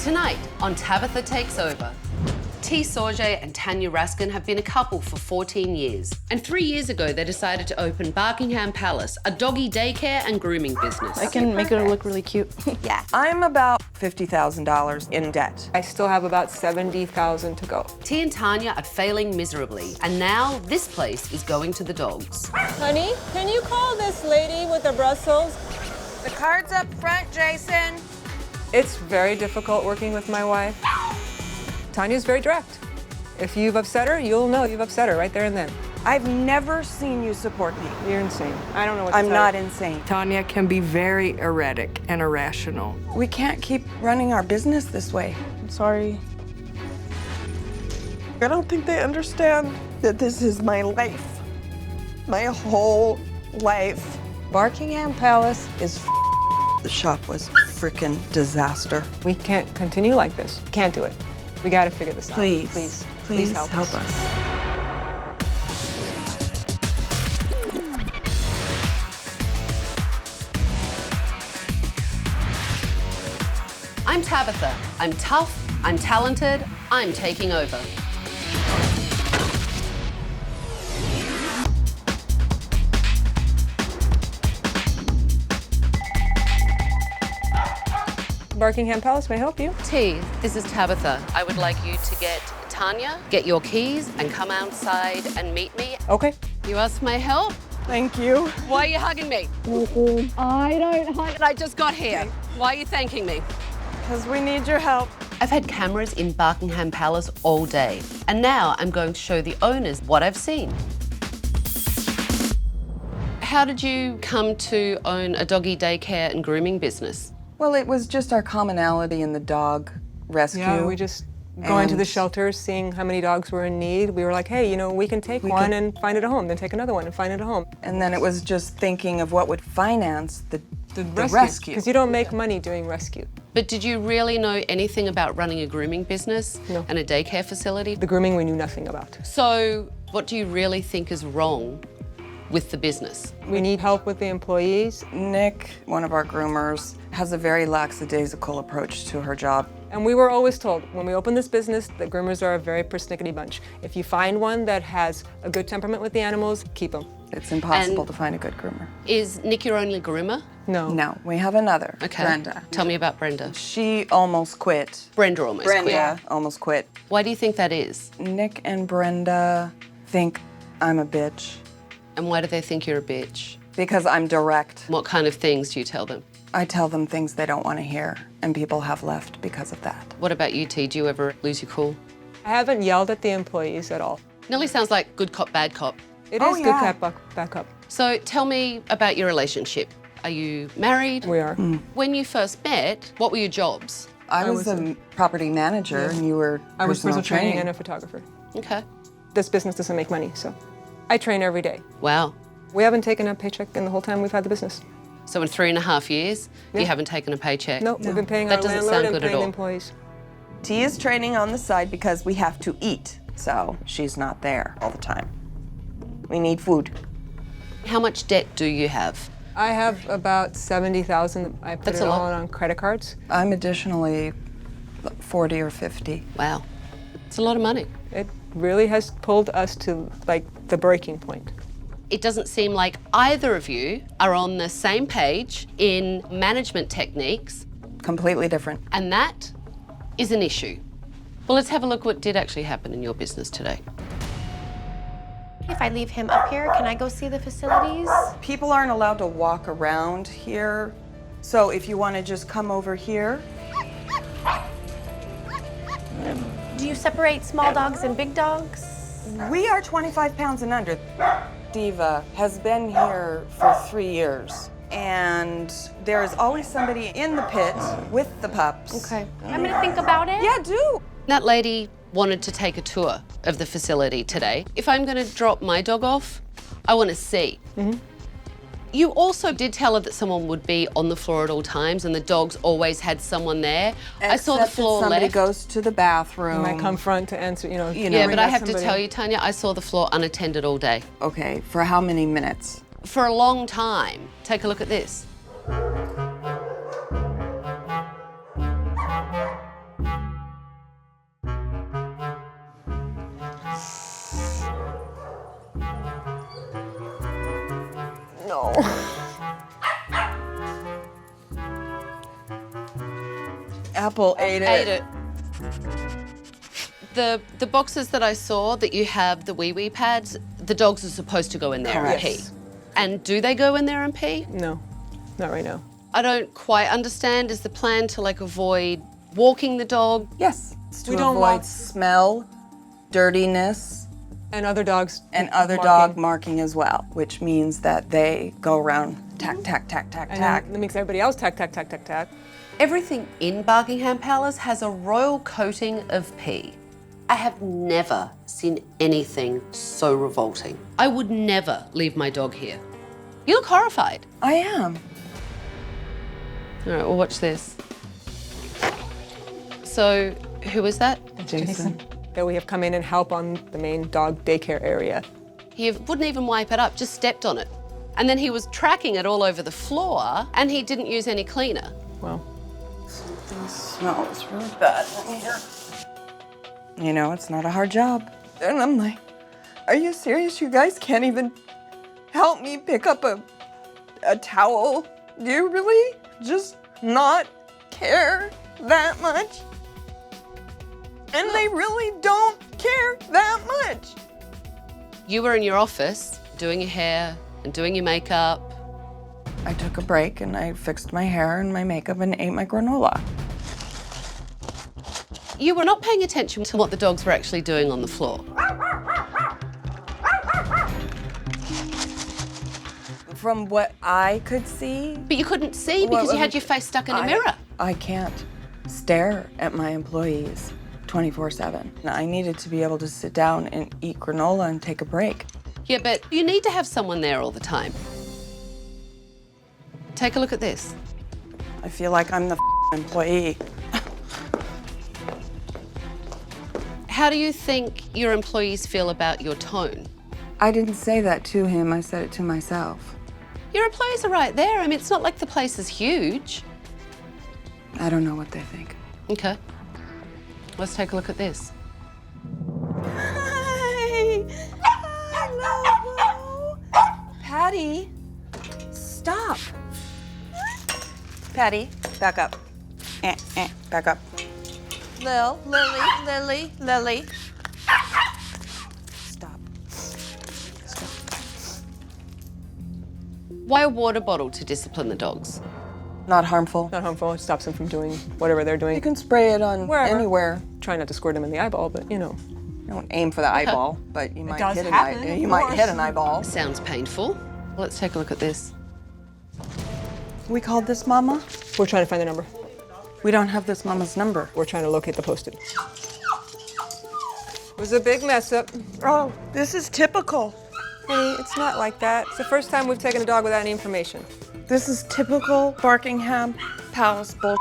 Tonight on Tabatha Takes Over. T. Sorge and Tanya Raskin have been a couple for 14 years. And 3 years ago, they decided to open Barkingham Palace, a doggy daycare and grooming business. I can make it look really cute. Yeah. I'm about $50,000 in debt. I still have about $70,000 to go. T and Tanya are failing miserably. And now this place is going to the dogs. Honey, can you call this lady with the Brussels? The card's up front, Jason. It's very difficult working with my wife. Tanya's very direct. If you've upset her, you'll know you've upset her right there and then. I've never seen you support me. You're insane. I don't know what to I'm tell not you. insane. Tanya can be very erratic and irrational. We can't keep running our business this way. I'm sorry. I don't think they understand that this is my life. My whole life. Barkingham Palace is The shop was a frickin' disaster. We can't continue like this. Can't do it. We gotta figure this out. Please, please help us. I'm Tabatha. I'm tough, I'm talented, I'm taking over. Barkingham Palace, may I help you? T, this is Tabatha. I would like you to get Tanya, get your keys, and come outside and meet me. Okay. You asked my help? Thank you. Why are you hugging me? I don't hug. I just got here. Why are you thanking me? Because we need your help. I've had cameras in Barkingham Palace all day, and now I'm going to show the owners what I've seen. How did you come to own a doggy daycare and grooming business? Well, it was just our commonality in the dog rescue. Yeah, we just going to the shelters, seeing how many dogs were in need. We were like, hey, you know, we can take one and find it a home, then take another one and find it a home. And then it was just thinking of what would finance the rescue. Because you don't make money doing rescue. But did you really know anything about running a grooming business No. and a daycare facility? The grooming we knew nothing about. So what do you really think is wrong with the business? We need help with the employees. Nick, one of our groomers, has a very lackadaisical approach to her job. And we were always told, when we open this business, that groomers are a very persnickety bunch. If you find one that has a good temperament with the animals, keep them. It's impossible And- to find a good groomer. Is Nick your only groomer? No. No, we have another, Okay. Brenda. Tell me about Brenda. She almost quit. Brenda almost Brenda quit. almost quit. Why do you think that is? Nick and Brenda think I'm a bitch And why do they think you're a bitch? because I'm direct. What kind of things do you tell them? I tell them things they don't want to hear, and people have left because of that. What about you, T? Do you ever lose your cool? I haven't yelled at the employees at all. Nearly sounds like good cop, bad cop. It Oh, is yeah. good backup. So tell me about your relationship. Are you married? We are. When you first met, what were your jobs? I was a property manager, and you were I was personal personal training and a photographer. Okay. This business doesn't make money, so I train every day. Wow. We haven't taken a paycheck in the whole time we've had the business. So in 3.5 years, you Yeah. haven't taken a paycheck? No, we've been paying That our doesn't landlord sound and good at paying all. the employees. T is training on the side because we have to eat, so she's not there all the time. We need food. How much debt do you have? I have about 70,000. I put That's it a all lot. on credit cards. I'm additionally 40 or 50. Wow. It's a lot of money. It really has pulled us to like the breaking point. It doesn't seem like either of you are on the same page in management techniques, Completely different. and that is an issue. Well, let's have a look what did actually happen in your business today. If I leave him up here, can I go see the facilities? People aren't allowed to walk around here, so if you want to just come over here. Do you separate small dogs and big dogs? We are 25 pounds and under. Diva has been here for 3 years, and there is always somebody in the pit with the pups. Okay. I'm gonna think about it. Yeah, do. That lady wanted to take a tour of the facility today. If I'm going to drop my dog off, I want to see. You also did tell her that someone would be on the floor at all times, and the dogs always had someone there. I saw the Except that floor somebody left. goes to the bathroom. You might come front to answer, you know. Yeah, bring but I back have to somebody. tell you, Tanya, I saw the floor unattended all day. Okay, for how many minutes? For a long time. Take a look at this. No. Apple ate it. Ate it. The boxes that I saw that you have, the wee pads, the dogs are supposed to go in there and pee. And do they go in there and pee? No, not right now. I don't quite understand. Is the plan to like avoid walking the dog? Yes. It's to We don't avoid walk- smell, dirtiness, And other dogs. and other dog marking as well, which means that they go around tack, tack, tack, tack, And tack. that makes everybody else tack, tack, tack, tack, tack. Everything in Buckingham Palace has a royal coating of pee. I have never seen anything so revolting. I would never leave my dog here. You look horrified. I am. All right, well, watch this. So, who is that? Jason. That we have come in and help on the main dog daycare area. He wouldn't even wipe it up, just stepped on it. And then he was tracking it all over the floor, and he didn't use any cleaner. Well, It smells really bad in here. You know, it's not a hard job. And I'm like, are you serious? You guys can't even help me pick up a towel? Do you really just not care that much? And they really don't care that much. You were in your office doing your hair and doing your makeup. I took a break and I fixed my hair and my makeup and ate my granola. You were not paying attention to what the dogs were actually doing on the floor. From what I could see, But you couldn't see because you had your face stuck in a mirror. I can't stare at my employees 24/7. I needed to be able to sit down and eat granola and take a break. Yeah, but you need to have someone there all the time. Take a look at this. I feel like I'm the employee. How do you think your employees feel about your tone? I didn't say that to him, I said it to myself. Your employees are right there. I mean, it's not like the place is huge. I don't know what they think. Okay. Let's take a look at this. Hi. Hello. Patty, stop. Patty, back up. Back up. Lily. Stop. Why a water bottle to discipline the dogs? Not harmful. not harmful. It stops them from doing whatever they're doing. You can spray it on Wherever. anywhere. Try not to squirt them in the eyeball, but you know. Don't aim for the eyeball, but you might does hit happen, an of you might course. hit an eyeball. Sounds painful. Let's take a look at this. We called this mama? We're trying to find the number. We don't have this mama's number. We're trying to locate the posted. It was a big mess up. Oh, this is typical. Honey, it's not like that. It's the first time we've taken a dog without any information. This is typical Buckingham Palace bull.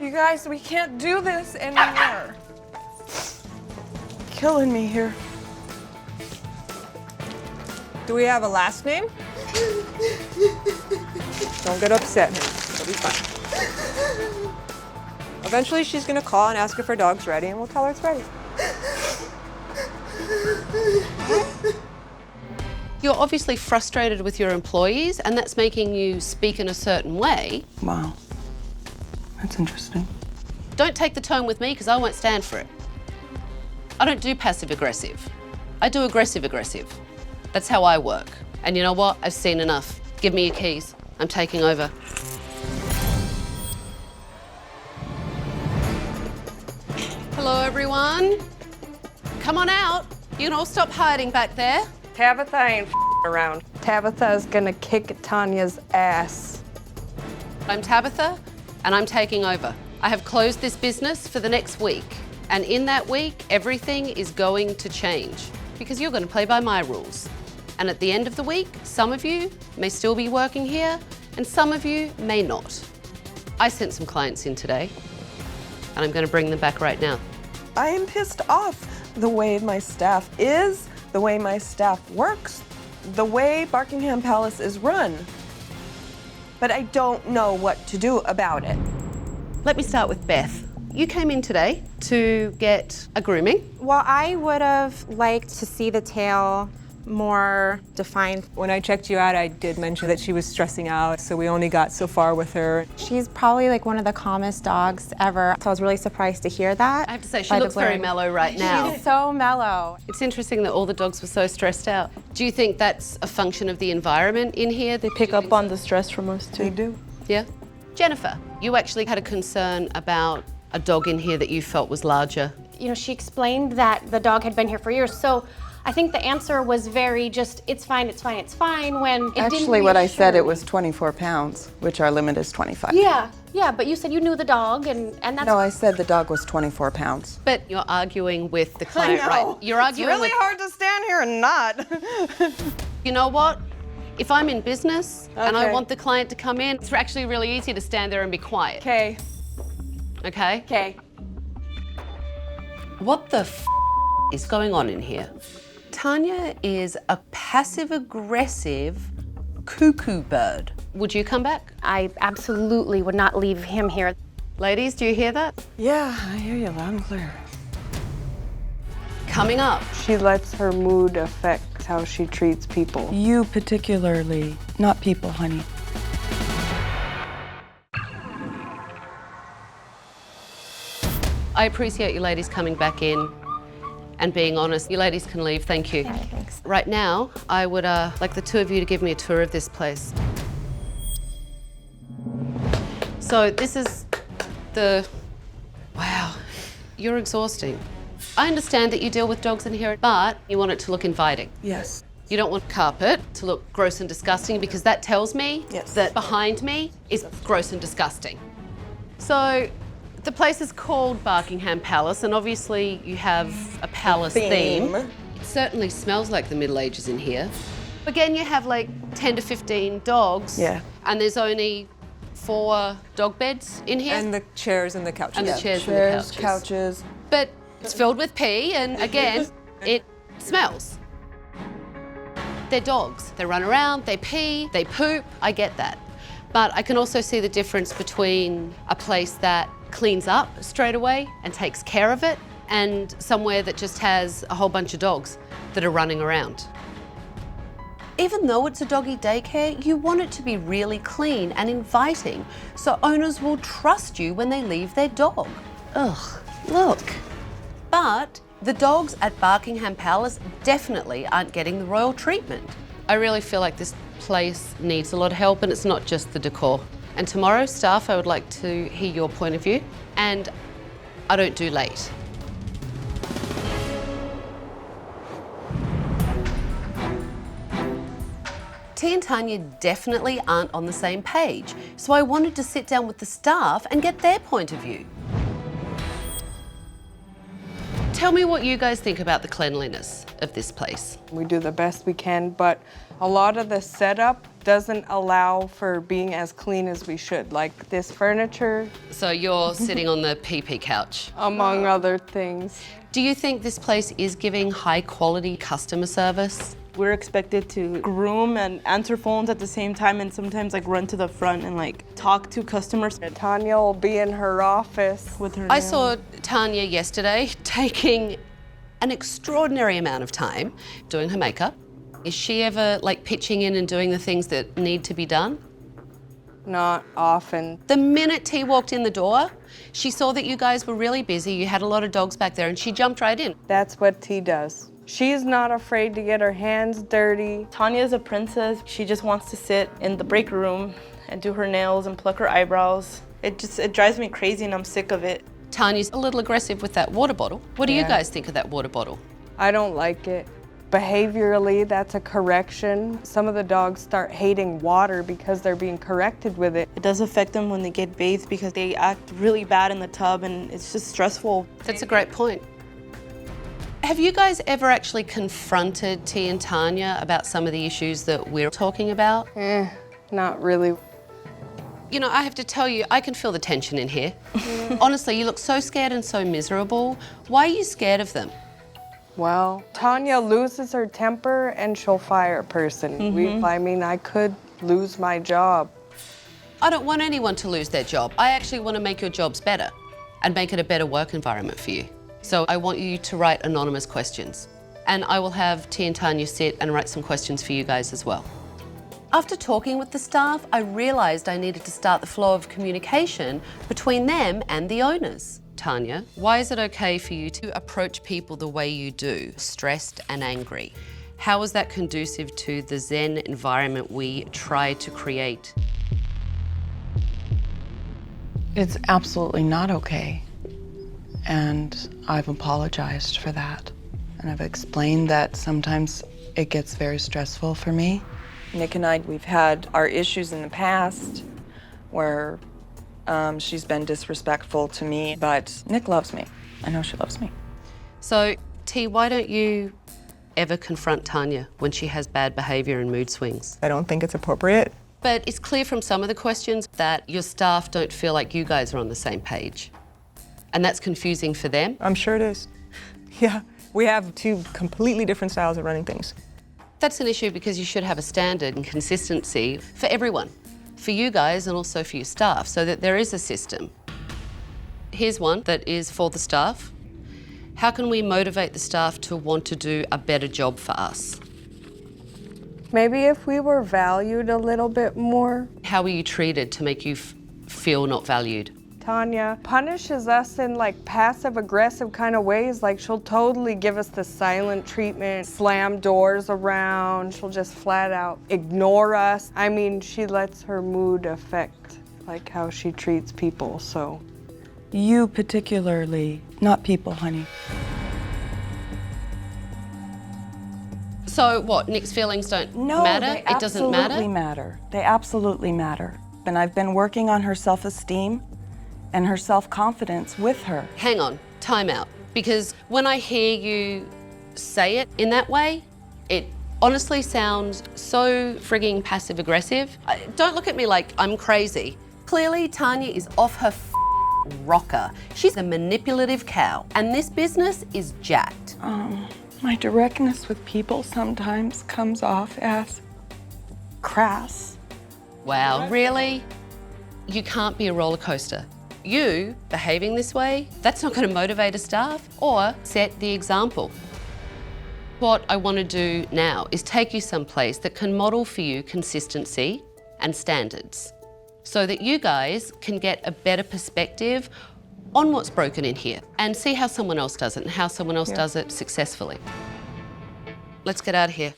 You guys, we can't do this anymore. Killing me here. Do we have a last name? Don't get upset, honey. It'll be fine. Eventually, she's gonna call and ask if her dog's ready, and we'll tell her it's ready. You're obviously frustrated with your employees, and that's making you speak in a certain way. Wow. That's interesting. Don't take the tone with me because I won't stand for it. I don't do passive aggressive. I do aggressive aggressive. That's how I work. And you know what? I've seen enough. Give me your keys. I'm taking over. Hello, everyone. Come on out. You can all stop hiding back there. Tabatha ain't around. Tabatha is gonna kick Tanya's ass. I'm Tabatha, and I'm taking over. I have closed this business for the next week. And in that week, everything is going to change because you're going to play by my rules. And at the end of the week, some of you may still be working here and some of you may not. I sent some clients in today and I'm going to bring them back right now. I am pissed off the way my staff is, the way my staff works, the way Buckingham Palace is run. But I don't know what to do about it. Let me start with Beth. You came in today to get a grooming. Well, I would have liked to see the tail more defined. When I checked you out, I did mention that she was stressing out, so we only got so far with her. She's probably like one of the calmest dogs ever. So I was really surprised to hear that. I have to say, she by the looks very blurring. mellow right now. She's so mellow. It's interesting that all the dogs were so stressed out. Do you think that's a function of the environment in here? They pick up on the stress from us too. They do. Yeah. Jennifer, you actually had a concern about a dog in here that you felt was larger. You know, she explained that the dog had been here for years. So I think the answer was very just, it's fine, it's fine, it's fine, when it didn't Actually, what I said, reassure it me. was 24 pounds, which our limit is 25. Yeah, but you said you knew the dog, and that's... No, I said the dog was 24 pounds. But you're arguing with the client, I know. right? You're arguing it's really with, hard to stand here and not. you know what? If I'm in business and I Okay. want the client to come in, it's actually really easy to stand there and be quiet. Okay. Okay? Okay. What the is going on in here? Tanya is a passive-aggressive cuckoo bird. Would you come back? I absolutely would not leave him here. Ladies, do you hear that? Yeah, I hear you loud and clear. Coming up. She lets her mood affect how she treats people. You particularly, not people, honey. I appreciate you ladies coming back in and being honest. You ladies can leave, thank you. Thanks. Right now, I would like the two of you to give me a tour of this place. So this is wow, you're exhausting. I understand that you deal with dogs in here, but you want it to look inviting. Yes. You don't want carpet to look gross and disgusting because that tells me Yes. that behind me is gross and disgusting. So the place is called Barkingham Palace, and obviously you have a palace theme. It certainly smells like the Middle Ages in here. Again, you have like 10 to 15 dogs. Yeah. And there's only 4 dog beds in here. And the chairs and the couches. And the chairs and Chairs, the couches. couches. But it's filled with pee, and again, it smells. They're dogs. They run around, they pee, they poop. I get that. But I can also see the difference between a place that cleans up straight away and takes care of it, and somewhere that just has a whole bunch of dogs that are running around. Even though it's a doggy daycare, you want it to be really clean and inviting so owners will trust you when they leave their dog. Ugh, look. But the dogs at Barkingham Palace definitely aren't getting the royal treatment. I really feel like this place needs a lot of help, and it's not just the decor. And tomorrow, staff, I would like to hear your point of view, and I don't do late. T and Tanya definitely aren't on the same page, so I wanted to sit down with the staff and get their point of view. Tell me what you guys think about the cleanliness of this place. We do the best we can, but a lot of the setup doesn't allow for being as clean as we should. Like this furniture, So you're sitting on the PP couch. among other things. Do you think this place is giving high quality customer service? We're expected to groom and answer phones at the same time, and sometimes like run to the front and like talk to customers Tanya will be in her office. with her I nails. saw Tanya yesterday taking an extraordinary amount of time doing her makeup. Is she ever like pitching in and doing the things that need to be done? Not often. The minute T walked in the door, she saw that you guys were really busy, you had a lot of dogs back there, and she jumped right in. That's what T does. She's not afraid to get her hands dirty. Tanya is a princess. She just wants to sit in the break room and do her nails and pluck her eyebrows. It drives me crazy, and I'm sick of it. Tanya's a little aggressive with that water bottle. What do you Yeah. guys think of that water bottle? I don't like it. Behaviorally, that's a correction. Some of the dogs start hating water because they're being corrected with it. It does affect them when they get bathed because they act really bad in the tub, and it's just stressful. That's a great point. Have you guys ever actually confronted T and Tanya about some of the issues that we're talking about? Not really. You know, I have to tell you, I can feel the tension in here. Honestly, you look so scared and so miserable. Why are you scared of them? Well, Tanya loses her temper and she'll fire a person. I mean, I could lose my job. I don't want anyone to lose their job. I actually want to make your jobs better and make it a better work environment for you. So I want you to write anonymous questions. and I will have T and Tanya sit and write some questions for you guys as well. After talking with the staff, I realised I needed to start the flow of communication between them and the owners. Tanya, why is it okay for you to approach people the way you do, stressed and angry? How is that conducive to the Zen environment we try to create? It's absolutely not okay. And I've apologized for that. And I've explained that sometimes it gets very stressful for me. Nick and I, we've had our issues in the past where she's been disrespectful to me, but Nick loves me. I know she loves me. So, T, why don't you ever confront Tanya when she has bad behaviour and mood swings? I don't think it's appropriate. But it's clear from some of the questions that your staff don't feel like you guys are on the same page. And that's confusing for them. I'm sure it is. Yeah, we have two completely different styles of running things. That's an issue because you should have a standard and consistency for everyone, for you guys and also for your staff, so that there is a system. Here's one that is for the staff. How can we motivate the staff to want to do a better job for us? Maybe if we were valued a little bit more. How were you treated to make you feel not valued? Tanya punishes us in like passive-aggressive kind of ways. Like she'll totally give us the silent treatment, slam doors around. She'll just flat out ignore us. I mean, she lets her mood affect like how she treats people, so. You particularly, not people, honey. So what, Nick's feelings don't matter? It doesn't matter? They absolutely matter. They absolutely matter. And I've been working on her self-esteem and her self-confidence with her. Hang on, time out. Because when I hear you say it in that way, it honestly sounds so frigging passive-aggressive. Don't look at me like I'm crazy. Clearly, Tanya is off her rocker. She's a manipulative cow, and this business is jacked. My directness with people sometimes comes off as crass. Wow, really? You can't be a roller coaster. You behaving this way, that's not going to motivate a staff or set the example. What I want to do now is take you someplace that can model for you consistency and standards so that you guys can get a better perspective on what's broken in here and see how someone else does it and how someone else does it successfully. Let's get out of here.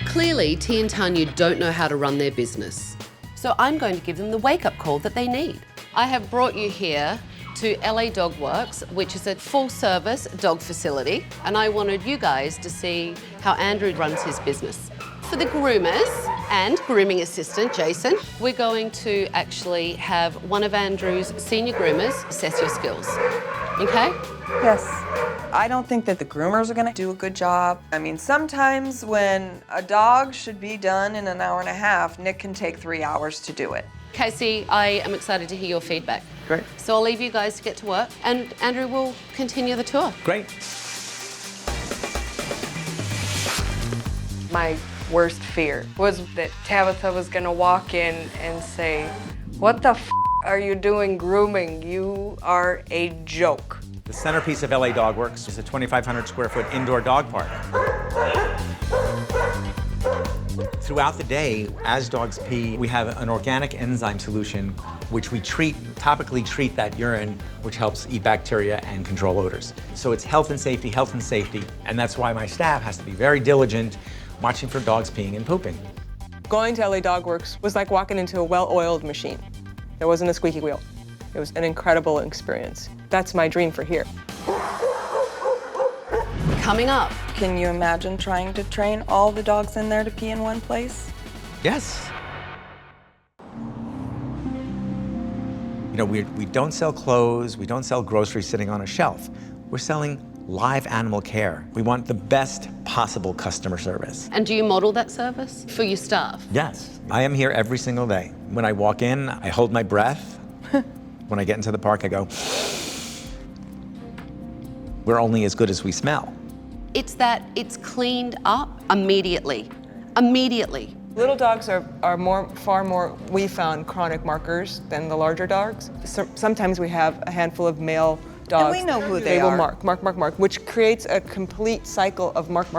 Clearly, T and Tanya don't know how to run their business. So I'm going to give them the wake-up call that they need. I have brought you here to LA Dog Works, which is a full-service dog facility, and I wanted you guys to see how Andrew runs his business. For the groomers and grooming assistant, Jason, we're going to actually have one of Andrew's senior groomers assess your skills. Okay? Yes. I don't think that the groomers are gonna do a good job. I mean, sometimes when a dog should be done in an hour and a half, Nick can take 3 hours to do it. Casey, I am excited to hear your feedback. Great. So I'll leave you guys to get to work, and Andrew will continue the tour. Great. My worst fear was that Tabatha was gonna walk in and say, "What the f are you doing grooming? You are a joke." The centerpiece of LA Dog Works is a 2,500 square foot indoor dog park. Throughout the day, as dogs pee, we have an organic enzyme solution which we topically treat that urine, which helps eat bacteria and control odors. So it's health and safety, and that's why my staff has to be very diligent watching for dogs peeing and pooping. Going to LA Dog Works was like walking into a well-oiled machine. There wasn't a squeaky wheel. It was an incredible experience. That's my dream for here. Coming up. Can you imagine trying to train all the dogs in there to pee in one place? Yes. You know, we don't sell clothes, we don't sell groceries sitting on a shelf. We're selling live animal care. We want the best possible customer service. And do you model that service for your staff? Yes. I am here every single day. When I walk in, I hold my breath. When I get into the park, I go, we're only as good as we smell. It's that it's cleaned up immediately. Immediately. Little dogs are far more, we found, chronic markers than the larger dogs. Sometimes we have a handful of male dogs. And we know who they will are. mark, which creates a complete cycle of mark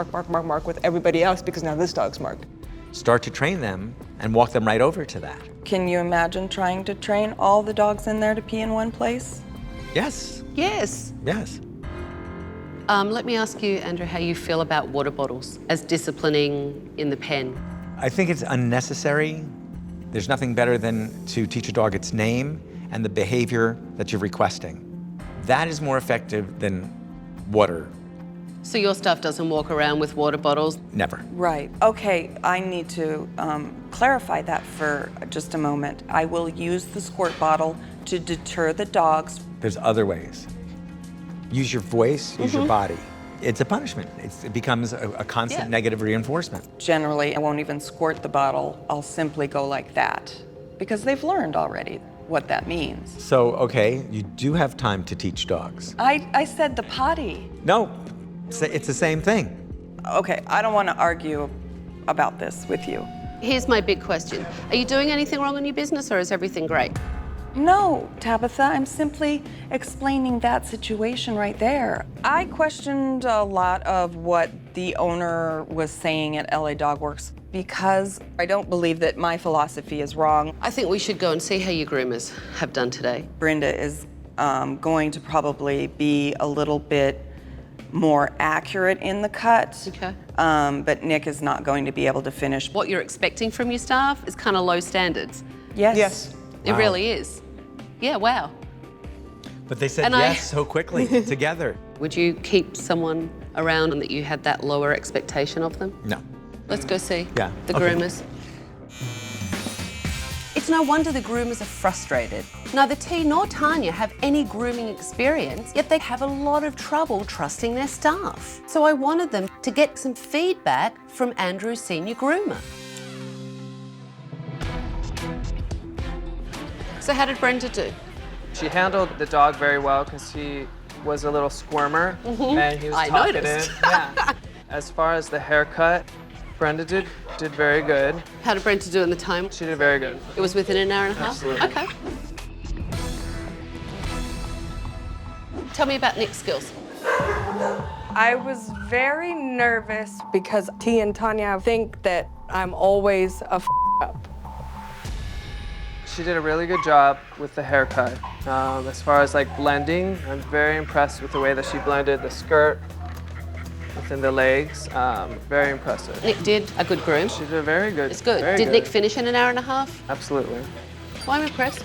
with everybody else because now this dog's marked. Start to train them and walk them right over to that. Can you imagine trying to train all the dogs in there to pee in one place? Yes, Yes. yes. Let me ask you, Andrew, how you feel about water bottles as disciplining in the pen. I think it's unnecessary. There's nothing better than to teach a dog its name and the behavior that you're requesting. That is more effective than water. So your staff doesn't walk around with water bottles? Never. Right. Okay, I need to clarify that for just a moment. I will use the squirt bottle to deter the dogs. There's other ways. Use your voice, use your body. It's a punishment. It becomes a constant negative reinforcement. Generally, I won't even squirt the bottle. I'll simply go like that because they've learned already what that means. So, okay, you do have time to teach dogs. I said the potty. No, it's the same thing. Okay, I don't want to argue about this with you. Here's my big question. Are you doing anything wrong in your business or is everything great? No, Tabitha, I'm simply explaining that situation right there. I questioned a lot of what the owner was saying at LA Dog Works because I don't believe that my philosophy is wrong. I think we should go and see how your groomers have done today. Brenda is going to probably be a little bit more accurate in the cut. Okay. But Nick is not going to be able to finish. What you're expecting from your staff is kind of low standards. Yes. Yes. It really is. Yeah, wow. But they said yes so quickly, together. Would you keep someone around and that you had that lower expectation of them? No. Let's go see Yeah, the okay. groomers. It's no wonder the groomers are frustrated. Neither T nor Tanya have any grooming experience, yet they have a lot of trouble trusting their staff. So I wanted them to get some feedback from Andrew's senior groomer. So how did Brenda do? She handled the dog very well because he was a little squirmer and he was I talkative. noticed. Yeah. As far as the haircut, Brenda did very good. How did Brenda do in the time? She did very good. It was within an hour and a half? Absolutely. Okay. Tell me about Nick's skills. I was very nervous because T and Tanya think that I'm always a up. She did a really good job with the haircut. As far as like blending, I'm very impressed with the way that she blended the skirt within the legs. Very impressive. Nick did a good groom. She did very good. It's good. Very Did good. Nick finish in an hour and a half? Absolutely. Well, I'm impressed.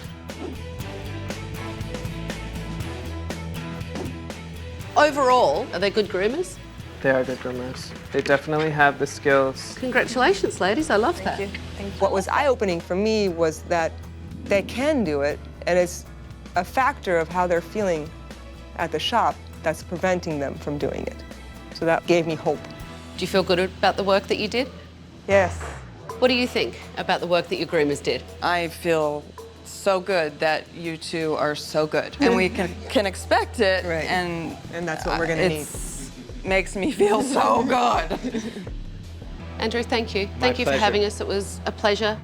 Overall, are they good groomers? They are good groomers. They definitely have the skills. Congratulations, ladies. I love that. What was eye-opening for me was that they can do it, and it's a factor of how they're feeling at the shop that's preventing them from doing it. So that gave me hope. Do you feel good about the work that you did? Yes. What do you think about the work that your groomers did? I feel so good that you two are so good. And we can expect it. Right. And that's what we're gonna need. Makes me feel so good. Andrew, thank you. Thank you for pleasure. having us. It was a pleasure.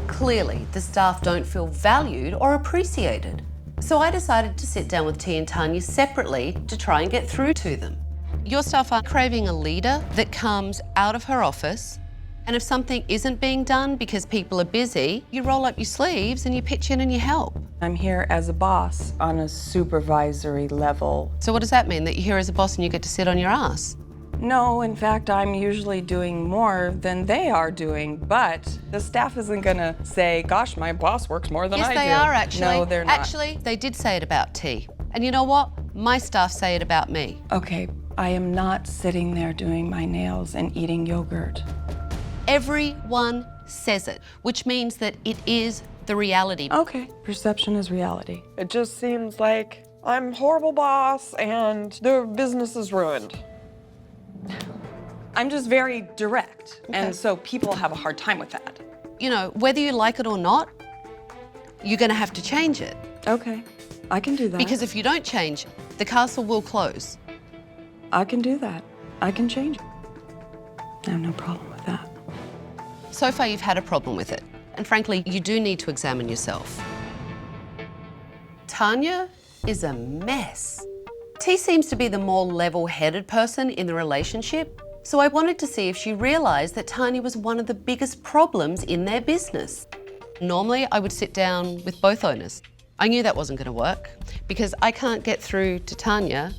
Clearly, the staff don't feel valued or appreciated. So I decided to sit down with T and Tanya separately to try and get through to them. Your staff are craving a leader that comes out of her office, and if something isn't being done because people are busy, you roll up your sleeves and you pitch in and you help. I'm here as a boss on a supervisory level. So what does that mean, that you're here as a boss and you get to sit on your ass? No, in fact, I'm usually doing more than they are doing, but the staff isn't gonna say, gosh, my boss works more than I do. Yes, they are actually. No, they're not. Actually, they did say it about T. And you know what? My staff say it about me. Okay, I am not sitting there doing my nails and eating yogurt. Everyone says it, which means that it is the reality. Okay, perception is reality. It just seems like I'm a horrible boss and the business is ruined. I'm just very direct, and so people have a hard time with that. You know, whether you like it or not, you're gonna have to change it. Okay, I can do that. Because if you don't change, the castle will close. I can do that. I can change it. I have no problem with that. So far, you've had a problem with it. And frankly, you do need to examine yourself. Tanya is a mess. T seems to be the more level-headed person in the relationship, so I wanted to see if she realised that Tanya was one of the biggest problems in their business. Normally, I would sit down with both owners. I knew that wasn't going to work because I can't get through to Tanya,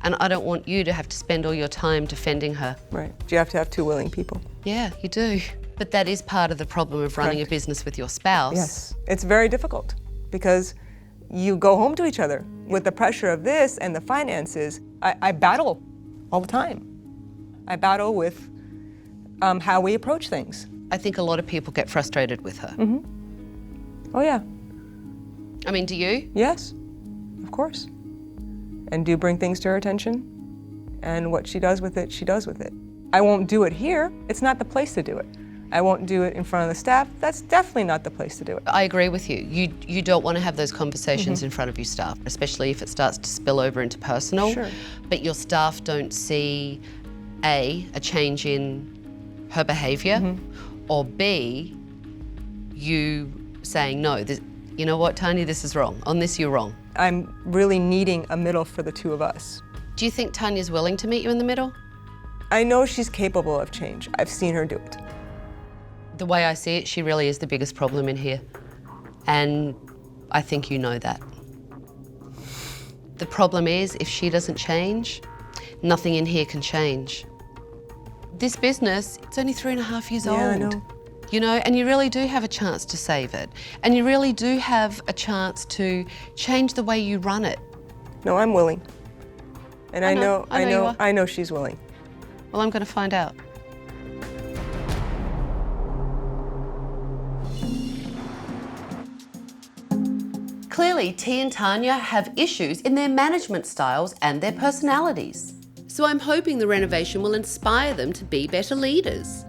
and I don't want you to have to spend all your time defending her. Right. You have to have two willing people. Yeah, you do. But that is part of the problem of running a business with your spouse. Yes. It's very difficult because you go home to each other with the pressure of this and the finances. I battle all the time. I battle with how we approach things. I think a lot of people get frustrated with her. Oh yeah. I mean, do you? Yes, of course. And do bring things to her attention. And what she does with it, she does with it. I won't do it here. It's not the place to do it. I won't do it in front of the staff. That's definitely not the place to do it. I agree with you. You don't want to have those conversations in front of your staff, especially if it starts to spill over into personal. Sure. But your staff don't see, A, a change in her behaviour, or B, you saying, no, this, you know what, Tanya, this is wrong. On this, you're wrong. I'm really needing a middle for the two of us. Do you think Tanya's willing to meet you in the middle? I know she's capable of change. I've seen her do it. The way I see it, she really is the biggest problem in here. And I think you know that. The problem is, if she doesn't change, nothing in here can change. This business, it's only 3.5 years old. Yeah, I know. You know, and you really do have a chance to save it. And you really do have a chance to change the way you run it. No, I'm willing. And I know you are. I know she's willing. Well, I'm going to find out. Clearly, T and Tanya have issues in their management styles and their personalities. So I'm hoping the renovation will inspire them to be better leaders.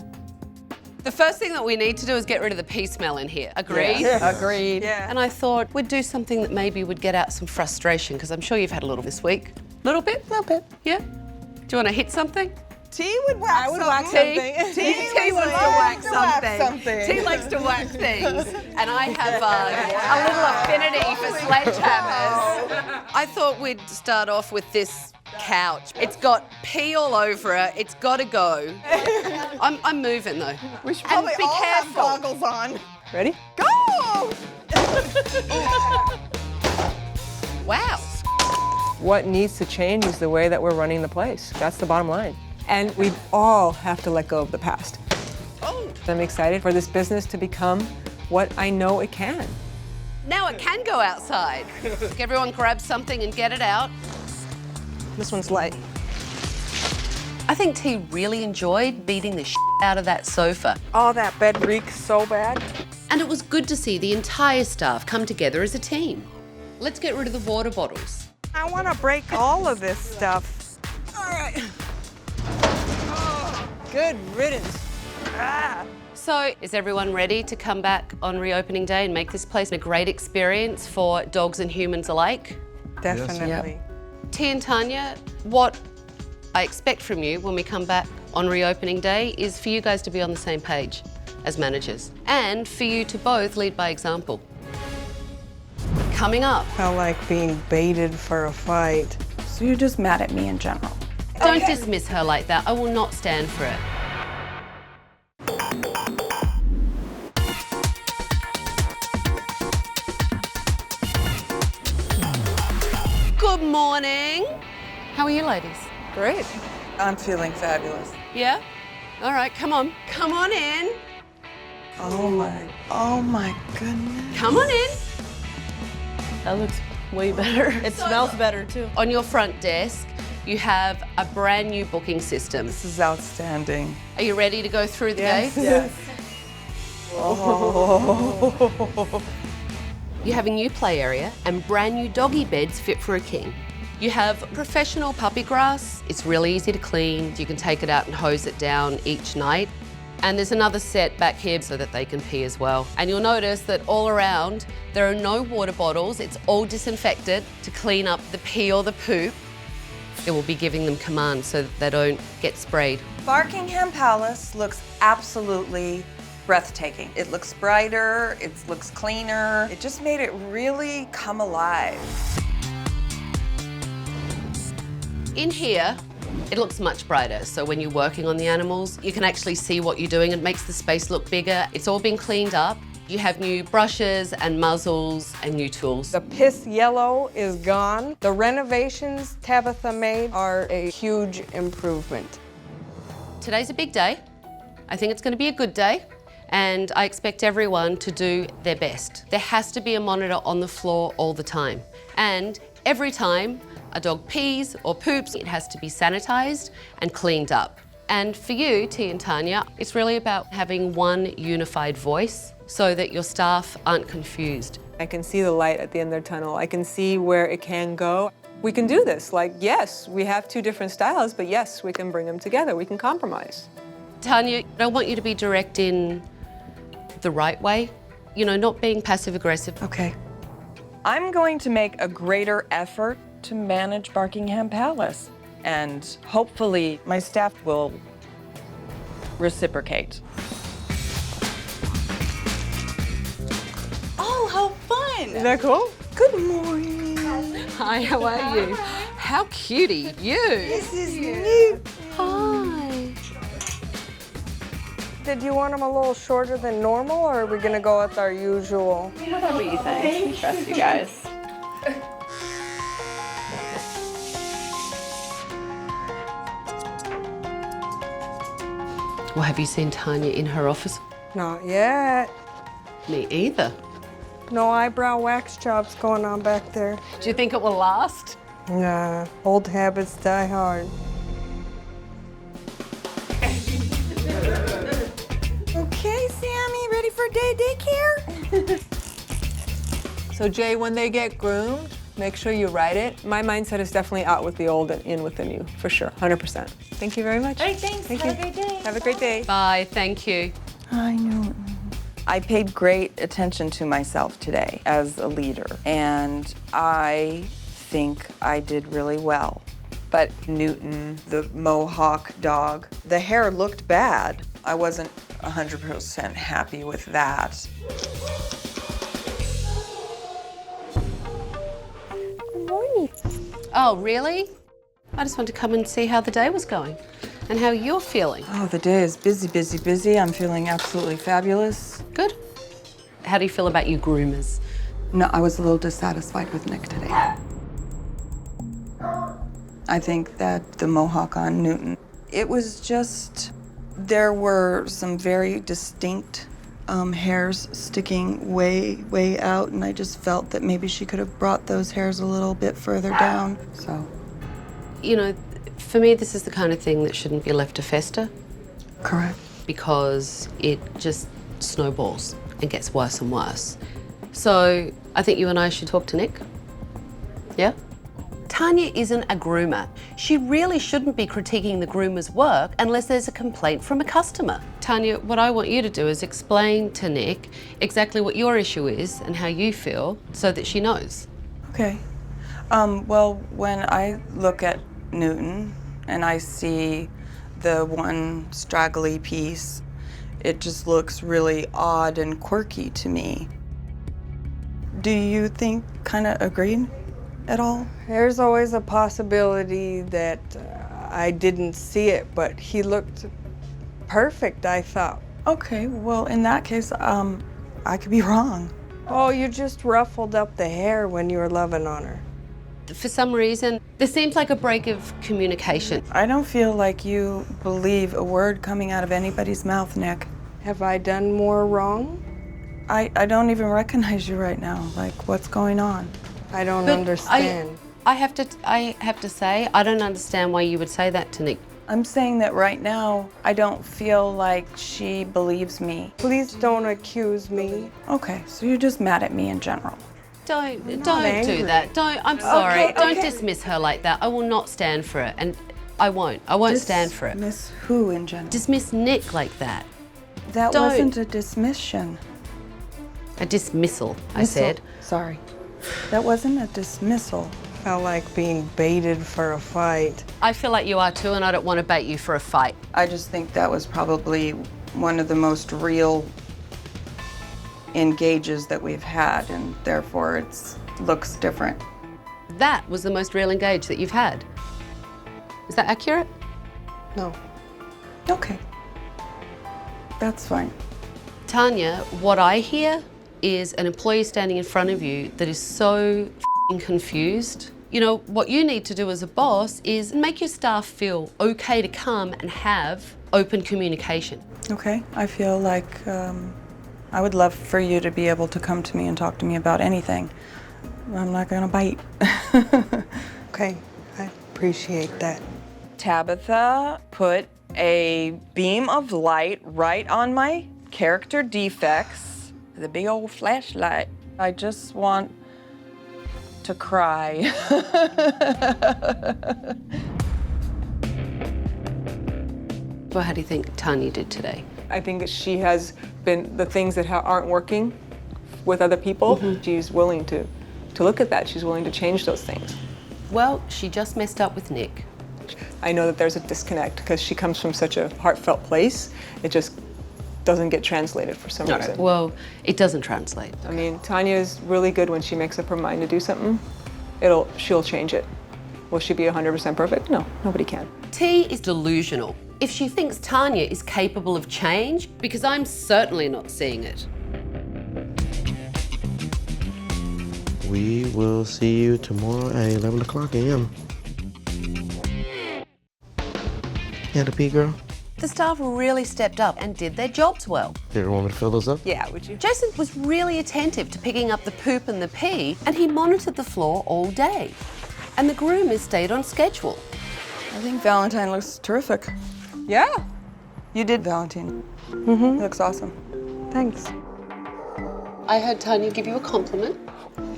The first thing that we need to do is get rid of the pea smell in here. Agreed? Yeah. Agreed. Yeah. And I thought we'd do something that maybe would get out some frustration, because I'm sure you've had a little this week. Little bit? A little bit. Yeah? Do you want to hit something? T would wax I would something. wax something. T wants to wax something. T likes to wax things. And I have a little affinity for sledgehammers. I thought we'd start off with this couch. It's got pee all over it. It's got to go. I'm moving though. We should probably and be all careful. have goggles on. Ready? Go! Wow. What needs to change is the way that we're running the place. That's the bottom line. And we all have to let go of the past. Oh. I'm excited for this business to become what I know it can. Now it can go outside. Everyone grab something and get it out. This one's light. I think T really enjoyed beating the shit out of that sofa. Oh, that bed reeks so bad. And it was good to see the entire staff come together as a team. Let's get rid of the water bottles. I want to break all of this stuff. All right. Good riddance. So, is everyone ready to come back on reopening day and make this place a great experience for dogs and humans alike? Definitely. T and Tanya, what I expect from you when we come back on reopening day is for you guys to be on the same page as managers and for you to both lead by example. Coming up. Felt like being baited for a fight. So you're just mad at me in general? Don't dismiss her like that. I will not stand for it. Good morning. How are you ladies? Great. I'm feeling fabulous. Yeah? All right, come on. Come on in. Oh my goodness. Come on in. That looks way better. It smells better too. On your front desk, you have a brand new booking system. This is outstanding. Are you ready to go through the gate? Yes. You have a new play area and brand new doggy beds fit for a king. You have professional puppy grass. It's really easy to clean. You can take it out and hose it down each night. And there's another set back here so that they can pee as well. And you'll notice that all around, there are no water bottles. It's all disinfected to clean up the pee or the poop. It will be giving them commands so that they don't get sprayed. Barkingham Palace looks absolutely breathtaking. It looks brighter, it looks cleaner. It just made it really come alive. In here, it looks much brighter. So when you're working on the animals, you can actually see what you're doing. It makes the space look bigger. It's all been cleaned up. You have new brushes and muzzles and new tools. The piss yellow is gone. The renovations Tabatha made are a huge improvement. Today's a big day. I think it's going to be a good day. And I expect everyone to do their best. There has to be a monitor on the floor all the time. And every time a dog pees or poops, it has to be sanitized and cleaned up. And for you, T and Tanya, it's really about having one unified voice so that your staff aren't confused. I can see the light at the end of the tunnel. I can see where it can go. We can do this. Like, yes, we have two different styles, but yes, we can bring them together. We can compromise. Tanya, I want you to be direct in the right way, you know, not being passive aggressive. Okay. I'm going to make a greater effort to manage Barkingham Palace, and hopefully my staff will reciprocate. Oh, how fun! Is that cool? Good morning. Hi, how are you? How cutie, you. This is new. Hi. Did you want them a little shorter than normal, or are we gonna go with our usual? Whatever you think. We trust you guys. Well, have you seen Tanya in her office? Not yet. Me either. No eyebrow wax jobs going on back there. Do you think it will last? Nah, old habits die hard. Okay, Sammy, ready for daycare? So Jay, when they get groomed, make sure you write it. My mindset is definitely out with the old and in with the new, for sure, 100%. Thank you very much. All right, thanks. Thank Have you. a great day. Have a great day. Bye, thank you. I know. I paid great attention to myself today as a leader, and I think I did really well. But Newton, the Mohawk dog, the hair looked bad. I wasn't 100% happy with that. Good morning. Oh, really? I just wanted to come and see how the day was going and how you're feeling. Oh, the day is busy, busy, busy. I'm feeling absolutely fabulous. Good. How do you feel about your groomers? No, I was a little dissatisfied with Nick today. I think that the Mohawk on Newton, it was just, there were some very distinct hairs sticking way out, and I just felt that maybe she could have brought those hairs a little bit further down, so. You know, for me, this is the kind of thing that shouldn't be left to fester. Correct. Because it just snowballs and gets worse and worse. So I think you and I should talk to Nick. Yeah? Tanya isn't a groomer. She really shouldn't be critiquing the groomer's work unless there's a complaint from a customer. Tanya, what I want you to do is explain to Nick exactly what your issue is and how you feel so that she knows. Okay. Well, when I look at Newton and I see the one straggly piece, it just looks really odd and quirky to me. Do you think kind of agreed at all? There's always a possibility that I didn't see it, but he looked perfect, I thought. Okay, well, in that case, I could be wrong. Oh, you just ruffled up the hair when you were loving on her. For some reason, there seems like a break of communication. I don't feel like you believe a word coming out of anybody's mouth, Nick. Have I done more wrong? I don't even recognize you right now. Like, what's going on? I don't But understand. I have to say, I don't understand why you would say that to Nick. I'm saying that right now, I don't feel like she believes me. Please don't accuse me. Okay, so you're just mad at me in general. Don't angry. do that. I'm sorry. Okay, Don't okay. dismiss her like that. I will not stand for it, and I won't stand for it. Dismiss who in general? Dismiss Nick like that. That don't. wasn't a dismission. A dismissal, I said. Sorry. That wasn't a dismissal. Felt like being baited for a fight. I feel like you are too, and I don't want to bait you for a fight. I just think that was probably one of the most real engages that we've had, and therefore it looks different. That was the most real engage that you've had. Is that accurate? No. Okay. That's fine. Tanya, what I hear is an employee standing in front of you that is so confused. You know, what you need to do as a boss is make your staff feel okay to come and have open communication. Okay, I feel like I would love for you to be able to come to me and talk to me about anything. I'm not gonna bite. Okay, I appreciate that. Tabatha put a beam of light right on my character defects, the big old flashlight. I just want to cry. Well, how do you think Tanya did today? I think that she has been, the things that aren't working with other people, she's willing to look at that. She's willing to change those things. Well, she just messed up with Nick. I know that there's a disconnect because she comes from such a heartfelt place. It just doesn't get translated for some reason. Well, it doesn't translate. I mean, Tanya is really good when she makes up her mind to do something. She'll change it. Will she be 100% perfect? No, nobody can. T is delusional. If she thinks Tanya is capable of change, because I'm certainly not seeing it. We will see you tomorrow at 11 o'clock a.m. Yeah, the pee girl. The staff really stepped up and did their jobs well. Did you want me to fill those up? Yeah, would you? Jason was really attentive to picking up the poop and the pee, and he monitored the floor all day. And the groomers stayed on schedule. I think Valentine looks terrific. Yeah. You did Valentine. Mm-hmm. It looks awesome. Thanks. I heard Tanya give you a compliment.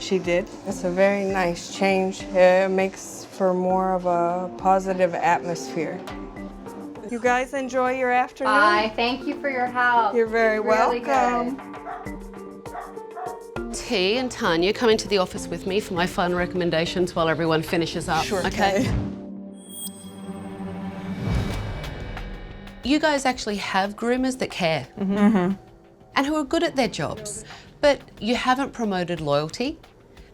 She did. It's a very nice change. It makes for more of a positive atmosphere. You guys enjoy your afternoon? Bye. Thank you for your help. You're very Really welcome. good. T and Tanya come into the office with me for my fun recommendations while everyone finishes up. Sure. Okay. You guys actually have groomers that care and who are good at their jobs, but you haven't promoted loyalty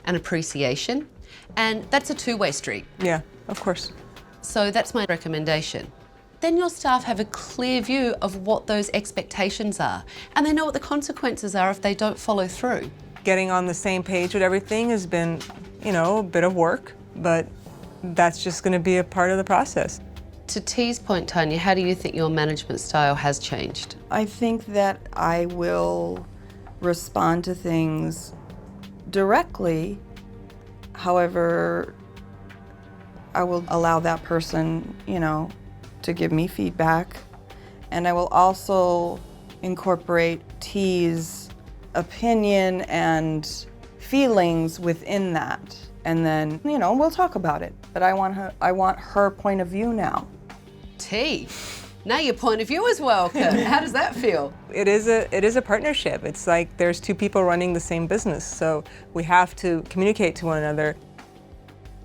and appreciation, and that's a two-way street. Yeah, of course. So that's my recommendation. Then your staff have a clear view of what those expectations are, and they know what the consequences are if they don't follow through. Getting on the same page with everything has been, you know, a bit of work, but that's just going to be a part of the process. To T's point, Tanya, how do you think your management style has changed? I think that I will respond to things directly. However, I will allow that person, you know, to give me feedback. And I will also incorporate T's opinion and feelings within that. And then, you know, we'll talk about it. But I want her point of view now. T, now your point of view is welcome. How does that feel? It is a partnership. It's like there's two people running the same business, so we have to communicate to one another.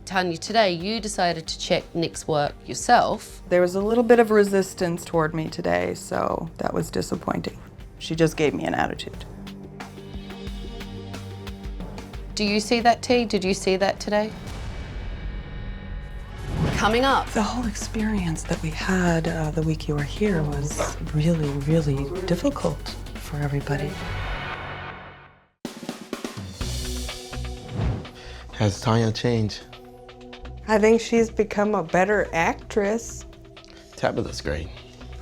Tanya, today you decided to check Nick's work yourself. There was a little bit of resistance toward me today, so that was disappointing. She just gave me an attitude. Do you see that, T? Did you see that today? Coming up. The whole experience that we had the week you were here was really, really difficult for everybody. Has Tanya changed? I think she's become a better actress. Tabatha's great.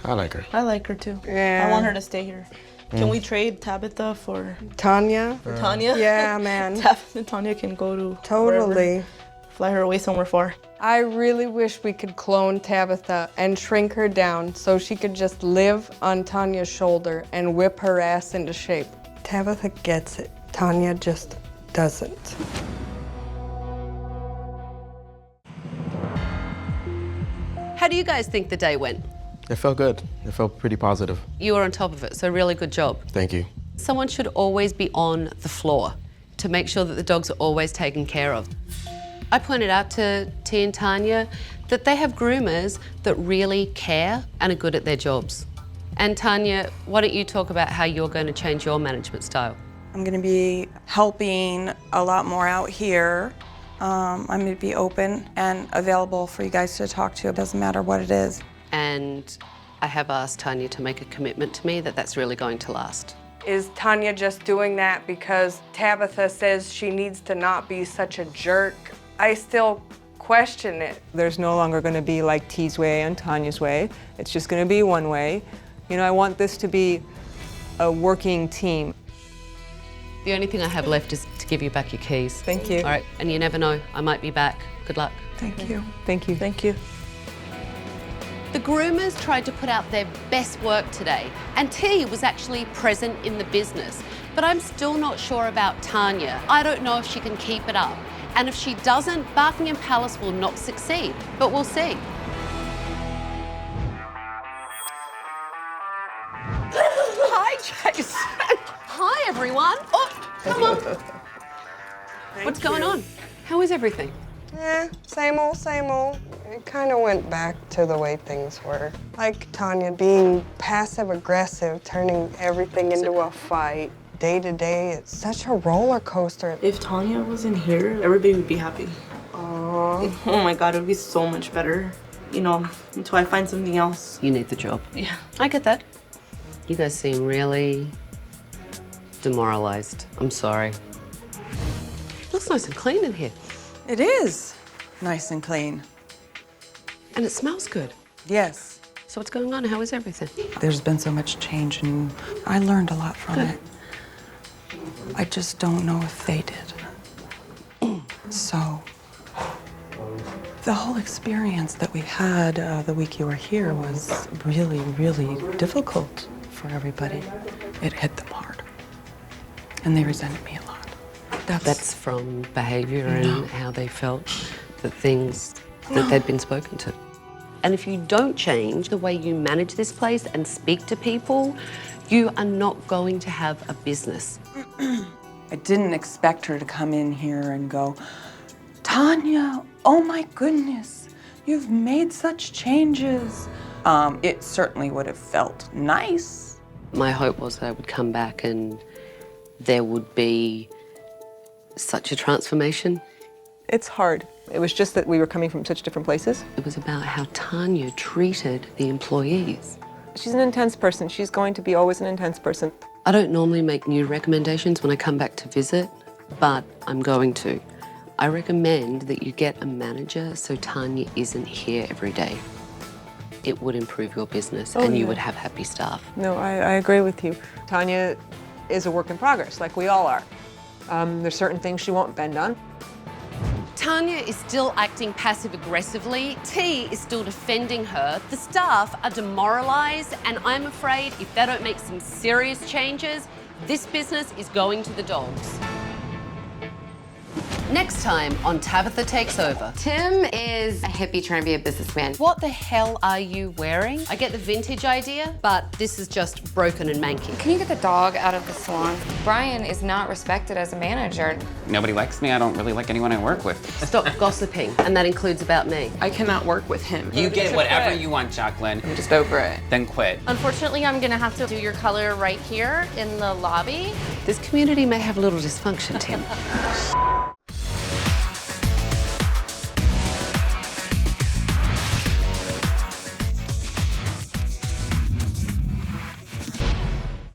I like her. I like her too. Yeah. I want her to stay here. Can we trade Tabatha for Tanya? Tanya? Yeah, man. Tabatha and Tanya can go to Totally. wherever. Fly her away somewhere far. I really wish we could clone Tabatha and shrink her down so she could just live on Tanya's shoulder and whip her ass into shape. Tabatha gets it. Tanya just doesn't. How do you guys think the day went? It felt good. It felt pretty positive. You were on top of it, so really good job. Thank you. Someone should always be on the floor to make sure that the dogs are always taken care of. I pointed out to T and Tanya that they have groomers that really care and are good at their jobs. And Tanya, why don't you talk about how you're going to change your management style? I'm going to be helping a lot more out here. I'm going to be open and available for you guys to talk to. It doesn't matter what it is. And I have asked Tanya to make a commitment to me that that's really going to last. Is Tanya just doing that because Tabatha says she needs to not be such a jerk? I still question it. There's no longer going to be like T's way and Tanya's way. It's just going to be one way. You know, I want this to be a working team. The only thing I have left is to give you back your keys. Thank you. All right, and you never know, I might be back. Good luck. Thank you. Thank you. Thank you. The groomers tried to put out their best work today, and T was actually present in the business. But I'm still not sure about Tanya. I don't know if she can keep it up. And if she doesn't, Buckingham Palace will not succeed. But we'll see. Hi, Jason. Hi, everyone. Oh, come on. What's going on? How is everything? Same old, same old. It kind of went back to the way things were. Like Tanya being passive-aggressive, turning everything into a fight. Day to day, it's such a roller coaster. If Tanya wasn't here, everybody would be happy. Oh my God, it would be so much better. You know, until I find something else. You need the job. Yeah. I get that. You guys seem really demoralized. I'm sorry. Looks nice and clean in here. It is nice and clean. And it smells good. Yes. So what's going on? How is everything? There's been so much change, and I learned a lot from it. I just don't know if they did. So, the whole experience that we had the week you were here was really, really difficult for everybody. It hit them hard. And they resented me a lot. That's from behavior and how they felt, the things that they'd been spoken to. And if you don't change the way you manage this place and speak to people, you are not going to have a business. I didn't expect her to come in here and go, Tanya, oh my goodness, you've made such changes. It certainly would have felt nice. My hope was that I would come back and there would be such a transformation. It's hard. It was just that we were coming from such different places. It was about how Tanya treated the employees. She's an intense person. She's going to be always an intense person. I don't normally make new recommendations when I come back to visit, but I'm going to. I recommend that you get a manager so Tanya isn't here every day. It would improve your business and you would have happy staff. No, I agree with you. Tanya is a work in progress, like we all are. There's certain things she won't bend on. Tanya is still acting passive-aggressively. T is still defending her. The staff are demoralized, and I'm afraid if they don't make some serious changes, this business is going to the dogs. Next time on Tabatha Takes Over. Tim is a hippie trying to be a businessman. What the hell are you wearing? I get the vintage idea, but this is just broken and manky. Can you get the dog out of the salon? Brian is not respected as a manager. Nobody likes me. I don't really like anyone I work with. Stop gossiping, and that includes about me. I cannot work with him. You get whatever you want, Jacqueline. I'm just over it. Then quit. Unfortunately, I'm gonna have to do your color right here in the lobby. This community may have a little dysfunction, Tim.